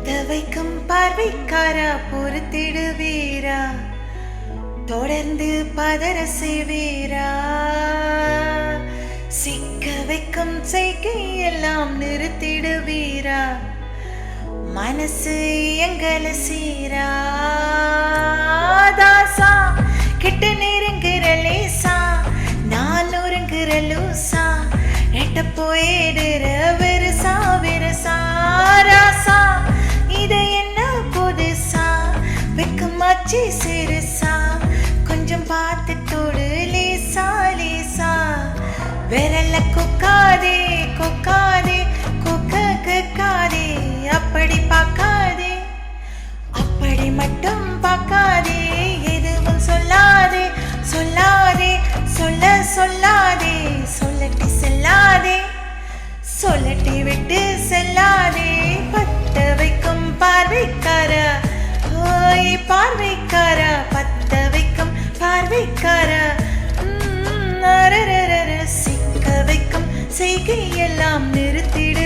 பத்த வைக்கும் பார்வைக்காரா பொறுத்திடுவீரா, தொடர்ந்து பதற செய்வீரா, சிக்க வைக்கும் செய்கை எல்லாம் நிறுத்திடுவீரா, மனசு எங்களை சீரா தாசா, கிட்ட நெருங்குற லேசா, நான் ஒருங்குற லூசா, எட்ட போயிடுற வெறுசா வெறுசா ராசா, இத என்ன புதுசா வெக்கமாச்சி சிறுசா, கொஞ்சம் பார்த்து தொடு லேசா லேசா, விரல கொக்காதே கொக்காதே கொக்க கேட்காதே, அப்படி பார்க்காதே அப்படி மட்டும் பார்க்காதே, எதுவும் சொல்லாதே சொல்லாதே சொல்ல சொல்லாதே, சொல்லட்டி செல்லாதே சொல்லட்டி விட்டு செல்லாதே, பத்த வைக்கும் பார்வைக்காரா ஓய் பார்வைக்காரா, பத்த வைக்கும் பார்வைக்காரா, சிக்க வைக்கும் செய்கை எல்லாம் நிறுத்திட